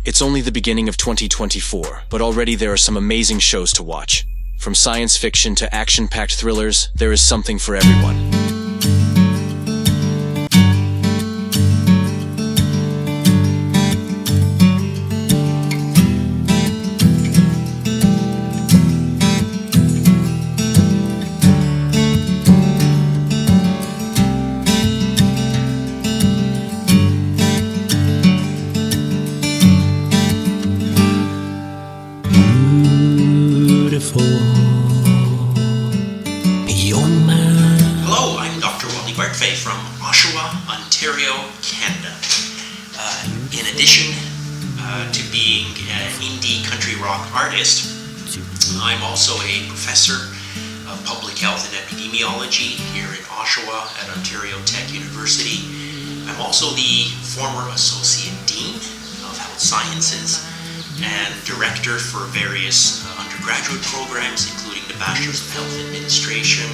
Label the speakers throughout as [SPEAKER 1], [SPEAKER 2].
[SPEAKER 1] It's only the beginning of 2024, but already there are some amazing shows to watch. From science fiction to action-packed thrillers, there is something for everyone.
[SPEAKER 2] Hello, I'm Dr. Wally Bartfay from Oshawa, Ontario, Canada. In addition to being an indie country rock artist, I'm also a professor of public health and epidemiology here in Oshawa at Ontario Tech University. I'm also the former Associate Dean of Health Sciences and Director for various undergraduate programs, including the Bachelor's of Health Administration,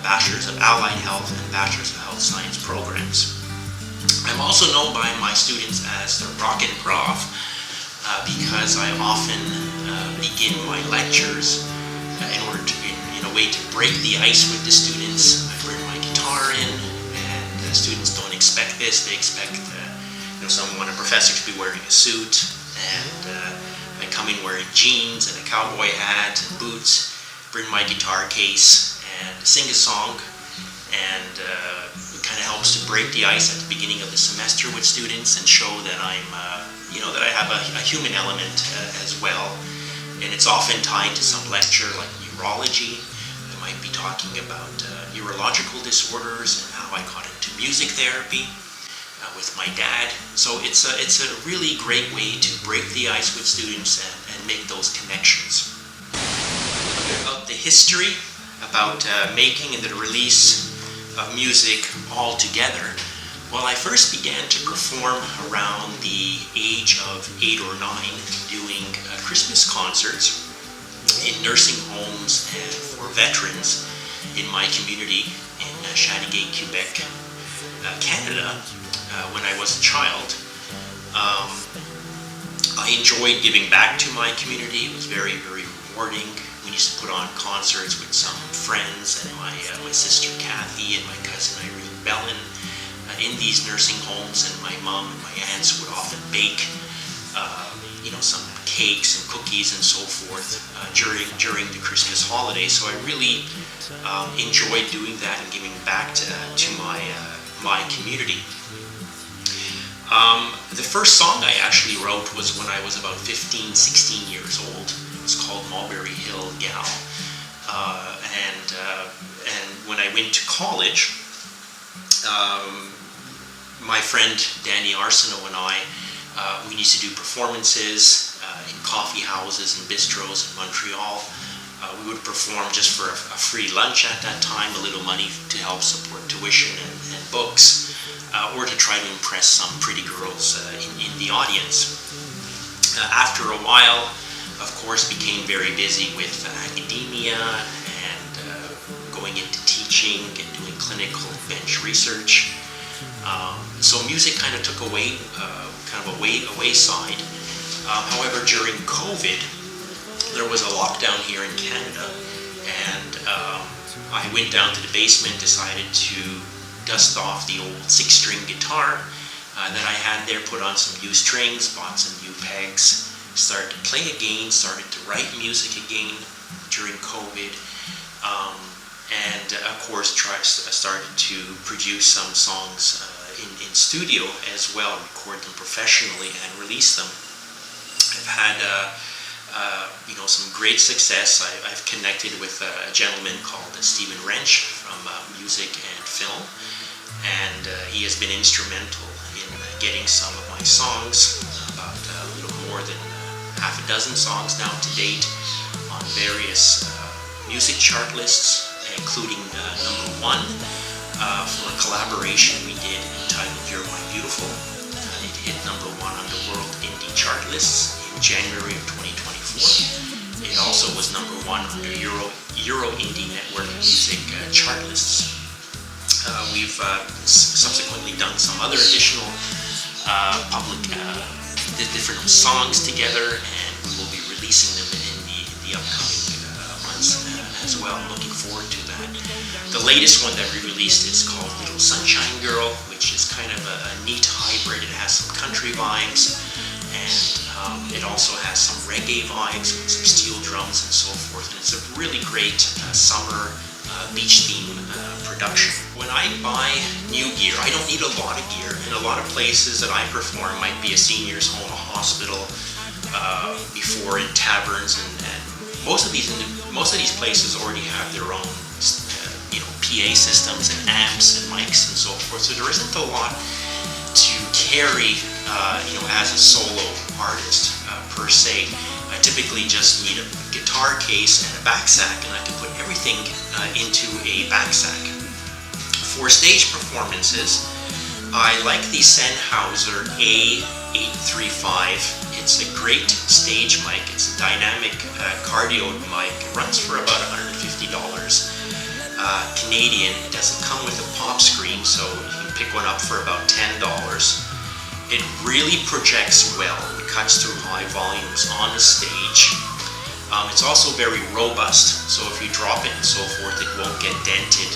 [SPEAKER 2] Bachelor's of Allied Health, and Bachelor's of Health Science programs. I'm also known by my students as the N Prof because I often begin my lectures in order to, in a way to break the ice with the students. I bring my guitar in, and students don't expect this. They expect a professor to be wearing a suit, and I come in wearing jeans and a cowboy hat and boots, bring my guitar case, and sing a song, and it kind of helps to break the ice at the beginning of the semester with students and show that I'm, that I have a human element as well. And it's often tied to some lecture like neurology. I might be talking about neurological disorders and how I got into music therapy with my dad. So it's a really great way to break the ice with students and make those connections. About the history, about making and the release of music all together. Well, I first began to perform around the age of 8 or 9, doing Christmas concerts in nursing homes and for veterans in my community in Chatigay, Quebec, Canada. When I was a child, I enjoyed giving back to my community. It was very, very rewarding. We used to put on concerts with some friends and my sister Kathy and my cousin Irene Bellin in these nursing homes, and my mom and my aunts would often bake some cakes and cookies and so forth during the Christmas holidays. So I really enjoyed doing that and giving back to my community. The first song I actually wrote was when I was about 15, 16 years old. It's called Mulberry Hill Gal. And when I went to college, my friend Danny Arsenault and I, we used to do performances in coffee houses and bistros in Montreal. We would perform just for a free lunch at that time, a little money to help support tuition and books, or to try to impress some pretty girls in the audience. After a while, of course, became very busy with academia and going into teaching and doing clinical and bench research. So music kind of took a wayside. However, during COVID, there was a lockdown here in Canada, and I went down to the basement, decided to dust off the old 6-string guitar that I had there, put on some new strings, bought some new pegs, started to play again, started to write music again during COVID, and of course started to produce some songs in studio as well, record them professionally and release them. I've had some great success. I've connected with a gentleman called Stephen Wrench from Music and Film, and he has been instrumental in getting some of my songs, about a little more than half a dozen songs now to date, on various music chart lists, including #1 for a collaboration we did entitled You're My Beautiful. It hit #1 on the World Indie Chart lists in January of 2024. It also was #1 on the Euro Indie Network music chart lists. We've subsequently done some other additional public the different songs together, and we will be releasing them in the upcoming months as well. I'm looking forward to that. The latest one that we released is called Little Sunshine Girl, which is kind of a neat hybrid. It has some country vibes, and it also has some reggae vibes with some steel drums and so forth. And it's a really great summer beach theme production. When I buy new gear, I don't need a lot of gear. In a lot of places that I perform, might be a senior's home, a hospital, before in taverns, and most of these places already have their own PA systems and amps and mics and so forth. So there isn't a lot to carry as a solo artist per se. I typically just need a guitar case and a backsack, and I can put everything into a backsack. For stage performances, I like the Sennheiser A835. It's a great stage mic. It's a dynamic cardioid mic. It runs for about $150 Canadian. It doesn't come with a pop screen, so you can pick one up for about $10. It really projects well. It cuts through high volumes on the stage. It's also very robust, so if you drop it and so forth, it won't get dented.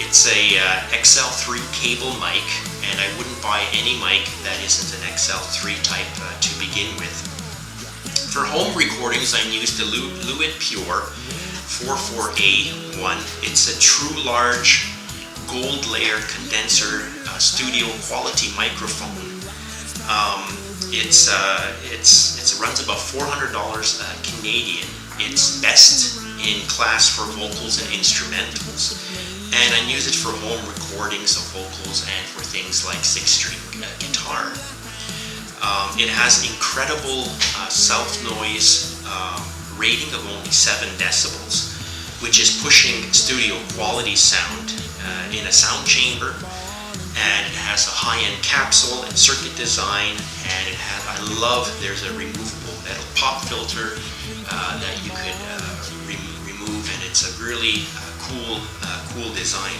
[SPEAKER 2] It's a XL3 cable mic, and I wouldn't buy any mic that isn't an XL3 type to begin with. For home recordings, I used the Lewitt Pure 44A1. It's a true large gold layer condenser studio quality microphone. It runs about $400 Canadian. It's best in class for vocals and instrumentals, and I use it for home recordings of vocals and for things like 6-string guitar. It has incredible self-noise rating of only 7 decibels, which is pushing studio quality sound in a sound chamber. And it has a high-end capsule and circuit design, and there's a removable metal pop filter that you could remove, and it's a really cool design.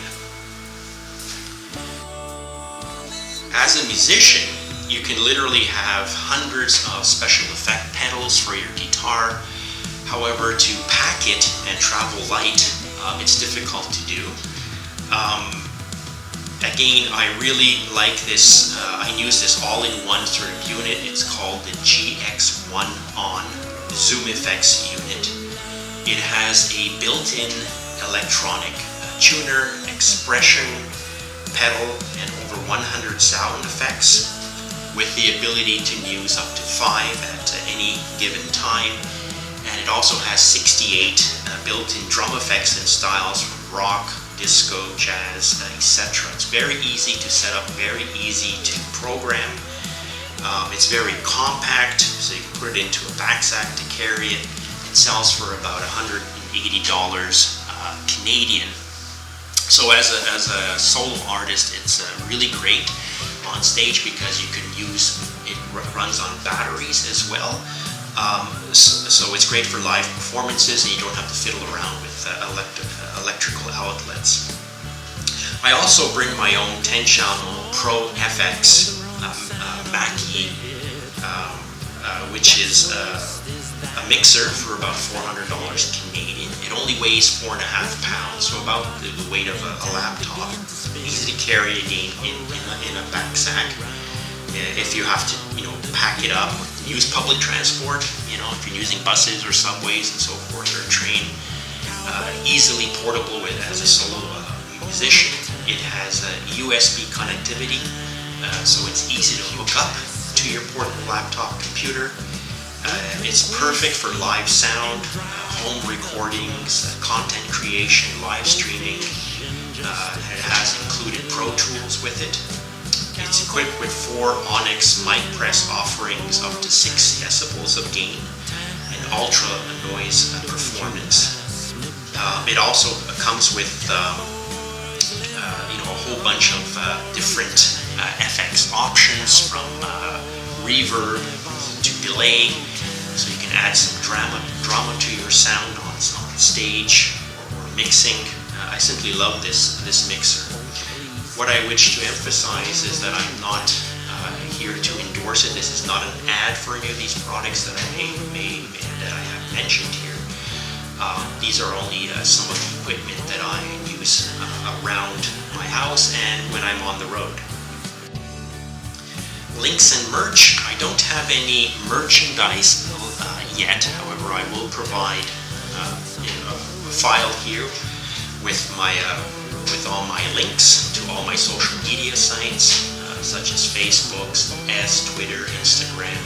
[SPEAKER 2] As a musician, you can literally have hundreds of special effect pedals for your guitar. However, to pack it and travel light, it's difficult to do. Again, I really like this. I use this all-in-one sort of unit. It's called the GX1 On Zoom Effects unit. It has a built-in electronic tuner, expression, pedal, and over 100 sound effects, with the ability to use up to 5 at any given time. And it also has 68 built-in drum effects and styles from rock, disco, jazz, etc. It's very easy to set up, very easy to program. It's very compact, so you can put it into a backsack to carry it. It sells for about $180 Canadian. So as a solo artist, it's really great on stage because you can use it. Runs on batteries as well. So it's great for live performances, and you don't have to fiddle around with electrical outlets. I also bring my own 10-channel Pro FX Mackie, which is a mixer for about $400 Canadian. It only weighs 4.5 pounds, so about the weight of a laptop. Easy to carry again in a backsack. If you have to, pack it up, use public transport, if you're using buses or subways and so forth, or a train, easily portable as a solo musician. It has USB connectivity, so it's easy to hook up to your portable laptop computer. It's perfect for live sound, home recordings, content creation, live streaming. It has included Pro Tools with it. It's equipped with 4 Onyx mic press offerings up to 6 decibels of gain and ultra noise performance. It also comes with a whole bunch of different FX options, from reverb to delay, so you can add some drama to your sound on stage or mixing. I simply love this mixer. What I wish to emphasize is that I'm not here to endorse it. This is not an ad for any of these products that that I have mentioned here. These are only some of the equipment that I use around my house and when I'm on the road. Links and merch. I don't have any merchandise yet. However, I will provide a file here with with all my links to all my social media sites, such as Facebook, Twitter, Instagram.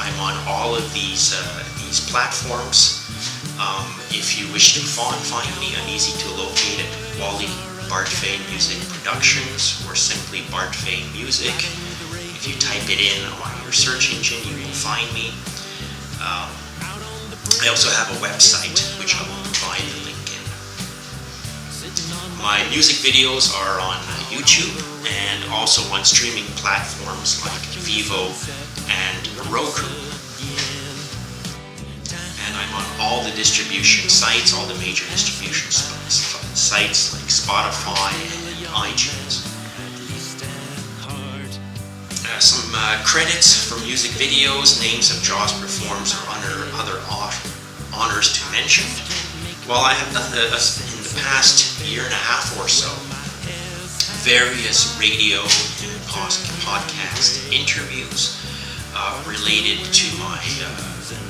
[SPEAKER 2] I'm on all of these platforms. If you wish to find me, I'm easy to locate at Wally Bartfay Music Productions or simply Bartfay Music. If you type it in on your search engine, you will find me. I also have a website which I will provide the link in. My music videos are on YouTube and also on streaming platforms like Vivo and Roku. And I'm on all the distribution sites, all the major distribution sites like Spotify and iTunes. Some credits for music videos, names of JAWS performs or other honors to mention. Well, I have done in the past year and a half or so various radio and podcast interviews related to my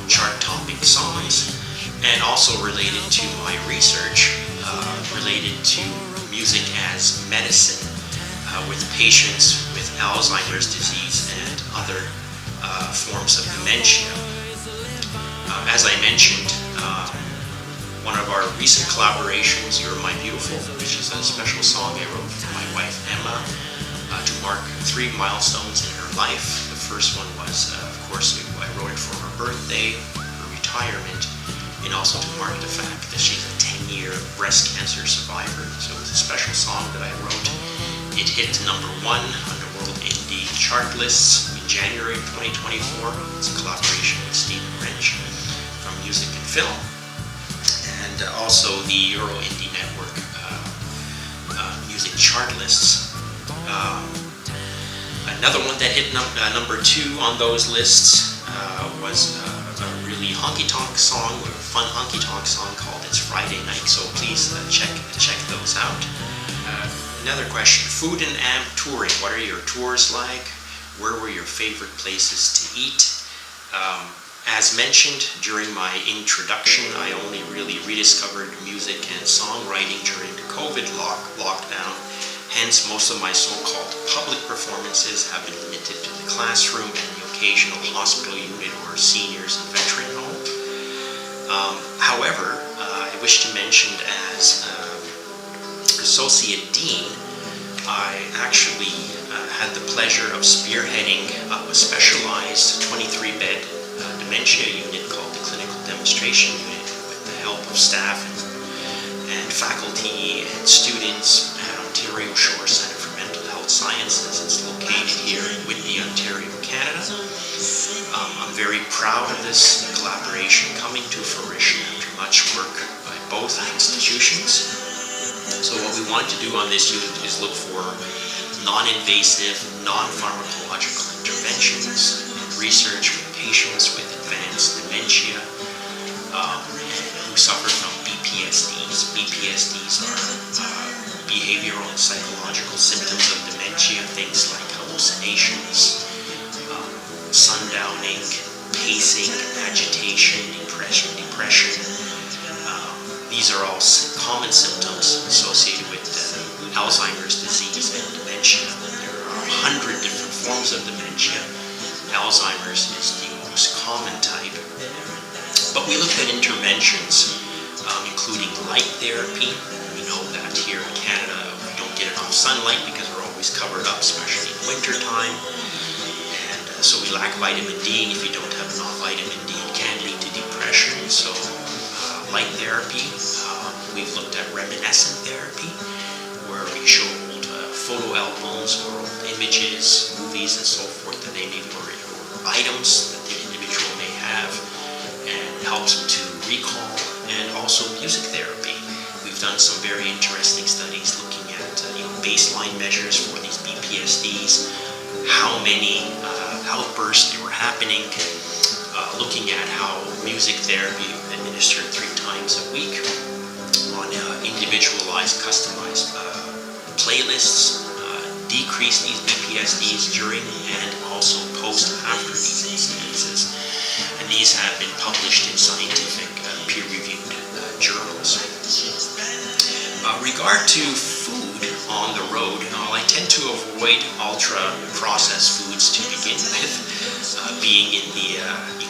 [SPEAKER 2] chart topic songs, and also related to my research related to music as medicine with patients with Alzheimer's disease and other forms of dementia. As I mentioned, one of our recent collaborations, You're My Beautiful, which is a special song I wrote for my wife Emma to mark 3 milestones in her life. The first one was, of course, I wrote it for her birthday, her retirement, and also to mark the fact that she's a 10-year breast cancer survivor. So it was a special song that I wrote. It hit number 1 on the World Indie chart lists in January 2024. It's a collaboration with Stephen Wrench from Music and Film, and also the Euro Indie Network music chart lists. Another one that hit number 2 on those lists was a really honky-tonk song, or a fun honky-tonk song called It's Friday Night, so please check those out. Another question, food and amp touring. What are your tours like? Where were your favorite places to eat? As mentioned during my introduction, I only really rediscovered music and songwriting during the COVID lockdown. Hence, most of my so-called public performances have been limited to the classroom and the occasional hospital unit or seniors and veteran home. However, I wish to mention as Associate Dean, I actually had the pleasure of spearheading a specialized 23-bed dementia unit called the Clinical Demonstration Unit with the help of staff and faculty and students at Ontario Shore Centre for Mental Health Sciences. It's located here in Whitby, Ontario, Canada. I'm very proud of this collaboration coming to fruition after much work by both institutions. So what we want to do on this unit is look for non-invasive, non-pharmacological interventions and research with patients with advanced dementia who suffer from BPSDs. BPSDs are behavioral and psychological symptoms of dementia, things like hallucinations, sundowning, pacing, agitation, depression. These are all common symptoms associated with Alzheimer's disease and dementia. There are 100 different forms of dementia. Alzheimer's is the most common type. But we looked at interventions, including light therapy. We know that here in Canada we don't get enough sunlight because we're always covered up, especially in winter time. And so we lack vitamin D, and if you don't have enough vitamin D, it can lead to depression. So light therapy. We've looked at reminiscent therapy, where we show old photo albums or old images, movies, and so forth that they may be, or items that the individual may have, and helps them to recall. And also music therapy. We've done some very interesting studies looking at baseline measures for these BPSDs, how many outbursts there were happening, looking at how music therapy administered 3 times a week on individualized, customized playlists, decrease these BPSDs during and also post after these instances. And these have been published in scientific peer-reviewed journals. Regard to food on the road, I tend to avoid ultra-processed foods to begin with, being in the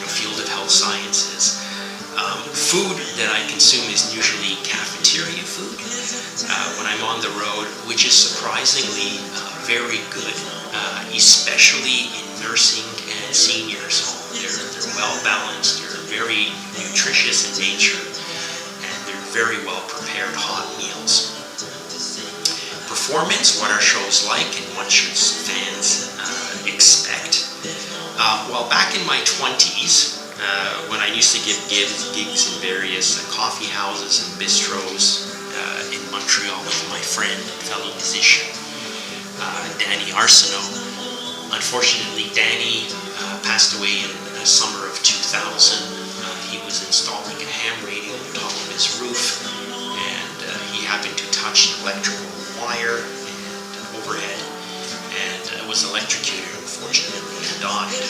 [SPEAKER 2] field of health sciences. Food that I consume is usually cafeteria food when I'm on the road, which is surprisingly very good, especially in nursing and seniors home. They're well balanced, they're very nutritious in nature, and they're very well prepared hot meals. Performance, what are shows like and what should fans expect? Well, back in my 20s, when I used to give gigs in various coffee houses and bistros in Montreal with my friend and fellow musician, Danny Arsenault. Unfortunately, Danny passed away in the summer of 2000. He was installing a ham radio on top of his roof, and he happened to touch an electrical wire and overhead, and was electrocuted, unfortunately, and died.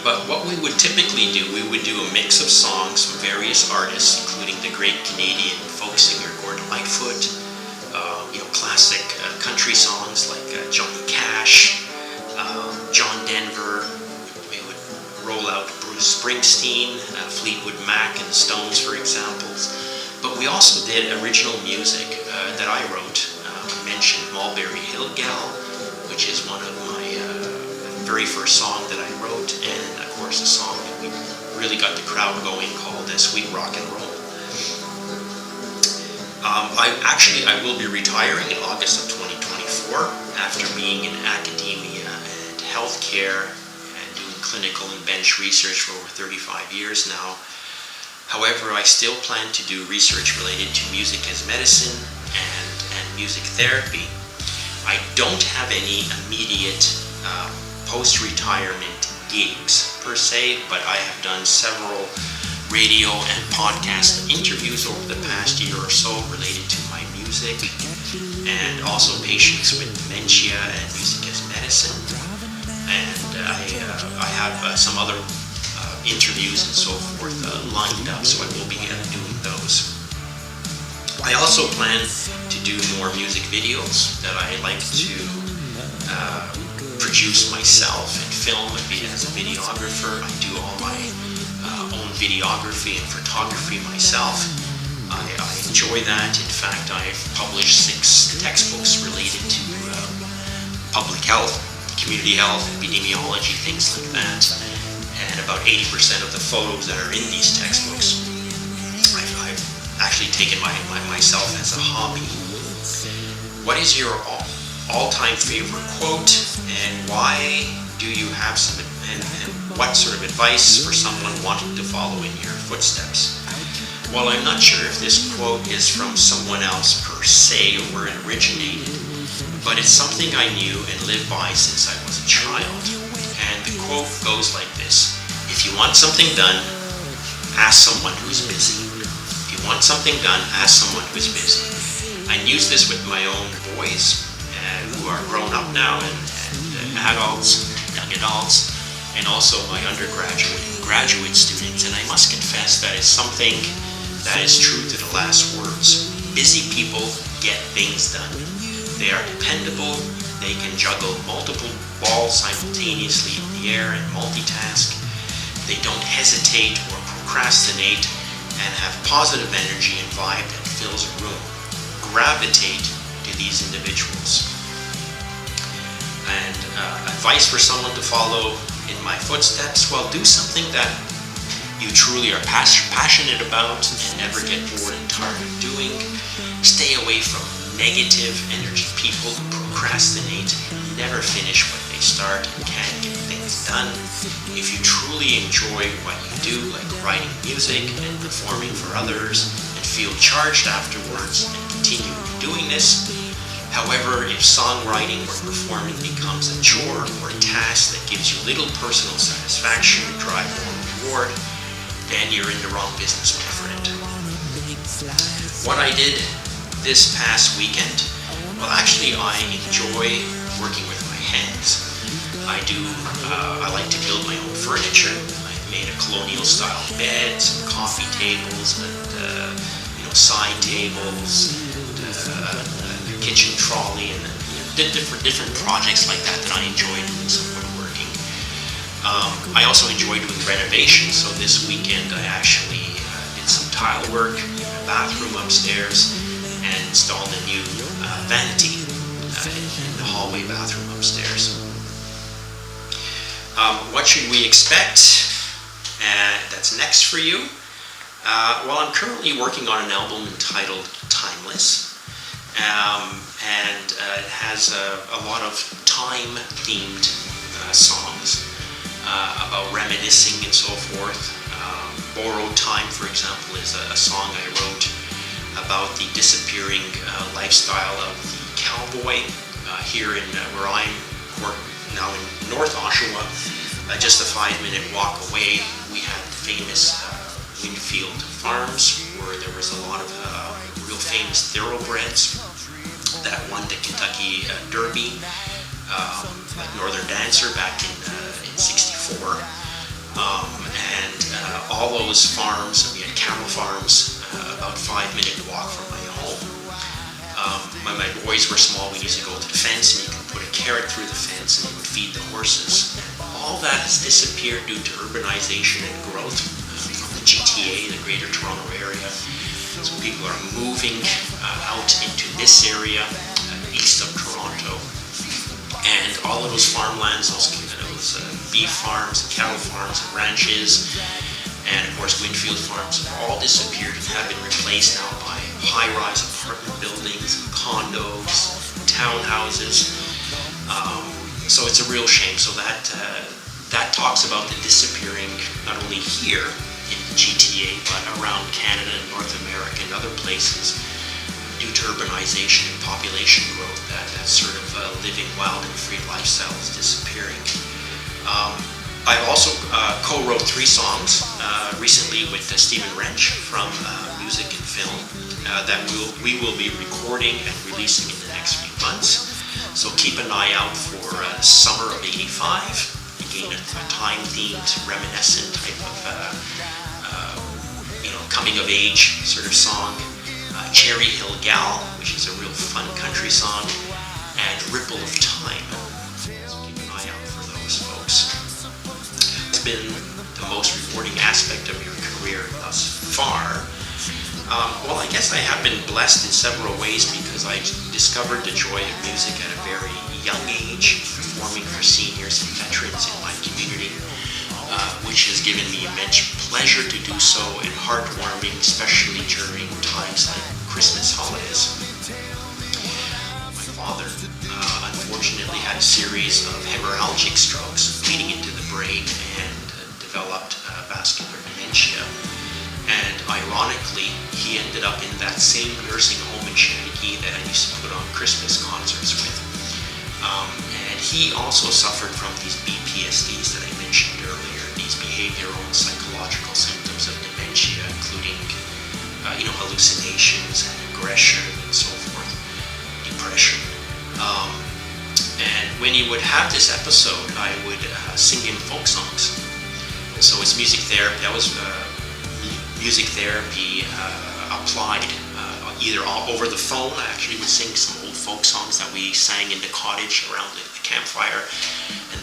[SPEAKER 2] But what we would typically do, we would do a mix of songs from various artists, including the great Canadian folk singer Gordon Lightfoot, classic country songs like Johnny Cash, John Denver. We would roll out Bruce Springsteen, Fleetwood Mac and the Stones, for examples. But we also did original music that I wrote. I mentioned Mulberry Hill Gal, which is one of my very first song that I wrote, and of course a song that we really got the crowd going called Sweet Rock and Roll. I will be retiring in August of 2024 after being in academia and healthcare and doing clinical and bench research for over 35 years now. However, I still plan to do research related to music as medicine and music therapy. I don't have any immediate post-retirement gigs per se, but I have done several radio and podcast interviews over the past year or so related to my music, and also patients with dementia and music as medicine. And I have some other interviews and so forth lined up, so I will be doing those. I also plan to do more music videos that I like to produce myself and film and be as a videographer. I do all my own videography and photography myself. I enjoy that. In fact, I've published 6 textbooks related to public health, community health, epidemiology, things like that. And about 80% of the photos that are in these textbooks, I've actually taken myself as a hobby. What is your all-time favorite quote, and why do you have some, and what sort of advice for someone wanting to follow in your footsteps? Well, I'm not sure if this quote is from someone else per se or where it originated, but it's something I knew and lived by since I was a child. And the quote goes like this: if you want something done, ask someone who's busy. If you want something done, ask someone who's busy. I use this with my own boys who are grown up now and adults, young adults, and also my undergraduate and graduate students. And I must confess that is something that is true to the last words. Busy people get things done. They are dependable. They can juggle multiple balls simultaneously in the air and multitask. They don't hesitate or procrastinate and have positive energy and vibe that fills a room. Gravitate to these individuals. And advice for someone to follow in my footsteps: well, do something that you truly are passionate about and never get bored and tired of doing. Stay away from negative energy people who procrastinate and never finish what they start and can't get things done. If you truly enjoy what you do, like writing music and performing for others, and feel charged afterwards and continue doing this, However, if songwriting or performing becomes a chore or a task that gives you little personal satisfaction, drive, or reward, then you're in the wrong business, my friend. What I did this past weekend, well, actually I enjoy working with my hands. I like to build my own furniture. I made a colonial style bed, some coffee tables, and side tables, a kitchen trolley, and different projects like that I enjoy doing some woodworking. I also enjoy doing renovations, so this weekend I actually did some tile work in a bathroom upstairs and installed a new vanity in the hallway bathroom upstairs. What should we expect that's next for you? Well, I'm currently working on an album entitled Timeless, and it has a lot of time-themed songs about reminiscing and so forth. Borrowed Time, for example, is a song I wrote about the disappearing lifestyle of the cowboy here in where I'm now in North Oshawa. Just a 5-minute walk away, we had famous Winfield Farms, where there was a lot of real famous thoroughbreds that won the Kentucky Derby, like Northern Dancer back in '64, and all those farms. We had cattle farms about 5-minute walk from my home. When my boys were small, we used to go to the fence, and you could put a carrot through the fence, and you would feed the horses. All that has disappeared due to urbanization and growth from the GTA, the Greater Toronto Area. So people are moving out into this area east of Toronto, and all of those farmlands, those beef farms, and cattle farms, and ranches, and of course Winfield Farms have all disappeared and have been replaced now by high-rise apartment buildings, condos, townhouses. So it's a real shame. So that talks about the disappearing, not only here in the GTA, but around Canada and North America and other places due to urbanization and population growth. That sort of living wild and free lifestyle is disappearing. I also co-wrote 3 songs recently with Stephen Wrench from Music and Film that we will be recording and releasing in the next few months. So keep an eye out for Summer of '85. Again, a time-themed, reminiscent type of coming-of-age sort of song. Cherry Hill Gal, which is a real fun country song, and Ripple of Time. So keep an eye out for those, folks. What's been the most rewarding aspect of your career thus far? Well, I guess I have been blessed in several ways because I discovered the joy of music at a very young age, performing for seniors and veterans in my community, which has given me immense pleasure to do so and heartwarming, especially during times like Christmas holidays. My father, unfortunately, had a series of hemorrhagic strokes leading into the brain and developed vascular dementia. And ironically, he ended up in that same nursing home in Shaniki that I used to put on Christmas concerts with. And he also suffered from these BPSDs that I mentioned earlier, these behavioral and psychological symptoms of dementia, including hallucinations and aggression and so forth, depression. And when he would have this episode, I would sing him folk songs. So it's music therapy. That was music therapy applied either over the phone. I actually would sing some old folk songs that we sang in the cottage around the campfire,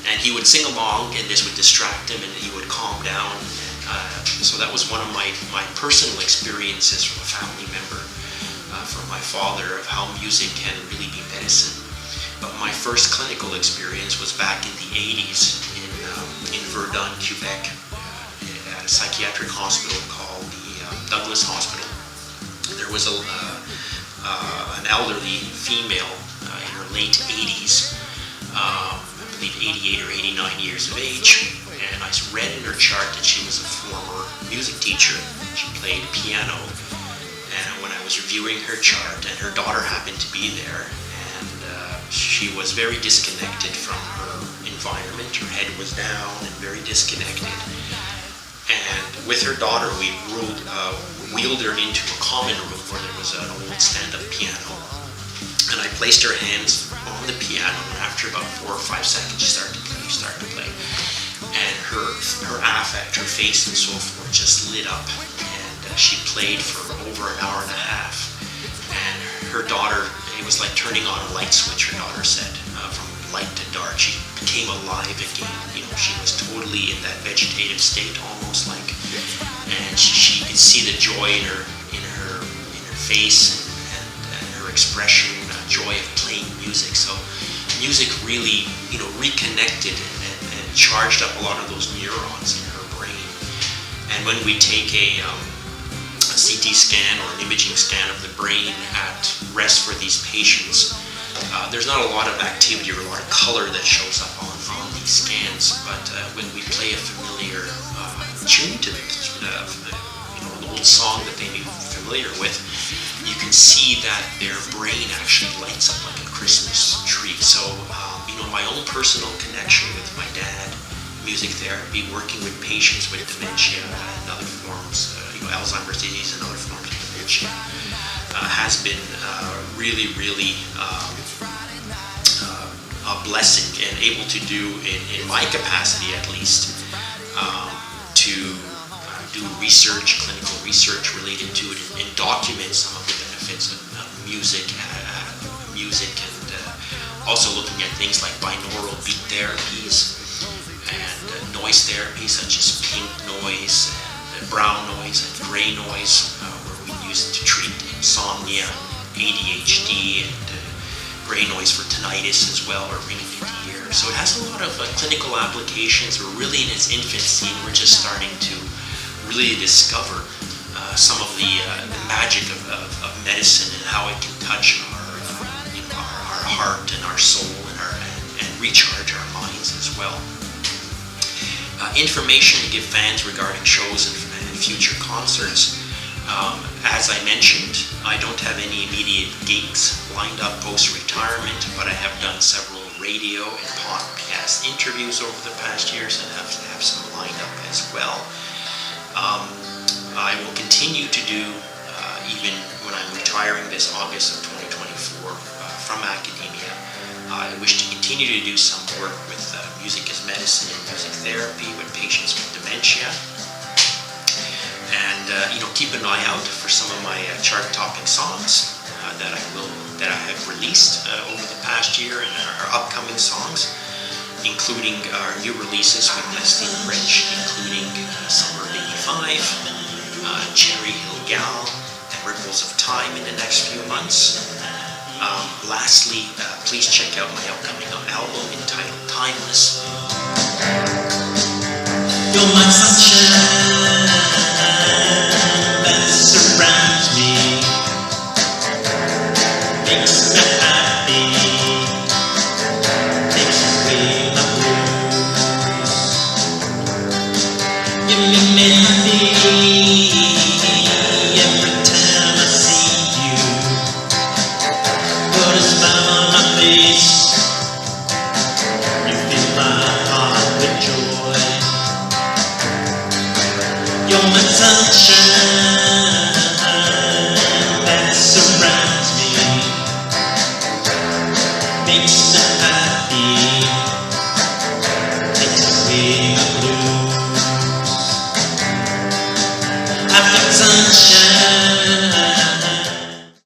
[SPEAKER 2] and he would sing along, and this would distract him, and he would calm down. So that was one of my personal experiences from a family member, from my father, of how music can really be medicine. But my first clinical experience was back in the 80s in Verdun, Quebec, at a psychiatric hospital called the Douglas Hospital. There was an elderly female in her late 80s, I believe 88 or 89 years of age, and I read in her chart that she was a former music teacher. She played piano, and when I was reviewing her chart, and her daughter happened to be there, and She was very disconnected from her environment. Her head was down and very disconnected. And with her daughter, we wheeled her into a common room where there was an old stand-up piano. And I placed her hands on the piano, and after about 4 or 5 seconds, she started to play. And her affect, her face and so forth just lit up. And she played for over an hour and a half. And her daughter, it was like turning on a light switch, her daughter said, from light to dark. She became alive again. You know, she was totally in that vegetative state, almost like, and she could see the joy in her face and her expression, joy of playing music. So music really, you know, reconnected and charged up a lot of those neurons in her brain. And when we take a CT scan or an imaging scan of the brain at rest for these patients, there's not a lot of activity or a lot of color that shows up on these scans, but when we play a familiar tune to an old song that they may be familiar with, you can see that their brain actually lights up like a Christmas tree. So, my own personal connection with my dad, music therapy, working with patients with dementia and other forms, Alzheimer's disease and other forms of dementia, has been really, really a blessing, and able to do, in my capacity at least, to do research, clinical research related to it, and document some of the benefits of music and also looking at things like binaural beat therapies and noise therapy such as pink noise and brown noise and gray noise, where we use it to treat insomnia, ADHD, and gray noise for tinnitus as well, or ringing in the ear. So it has a lot of clinical applications. We're really in its infancy, and we're just starting to really discover some of the magic of medicine and how it can touch our heart and our soul and recharge our minds as well. Information to give fans regarding shows and future concerts. As I mentioned, I don't have any immediate gigs lined up post-retirement, but I have done several radio and podcast interviews over the past years and have some lined up as well. I will continue to do, even when I'm retiring this August of 2024 from academia, I wish to continue to do some work with music as medicine and music therapy with patients with dementia. And keep an eye out for some of my chart-topping songs that I have released over the past year, and our upcoming songs, including our new releases with Leslie French, including Summer of '85, Cherry Hill Gal, and Ripples of Time in the next few months. Lastly, please check out my upcoming album entitled Timeless. You're my sunshine that surrounds me, makes me happy, takes away my blues. Give me melody every time I see you. Put a smile on my face, you fill my heart with joy. You're my sunshine.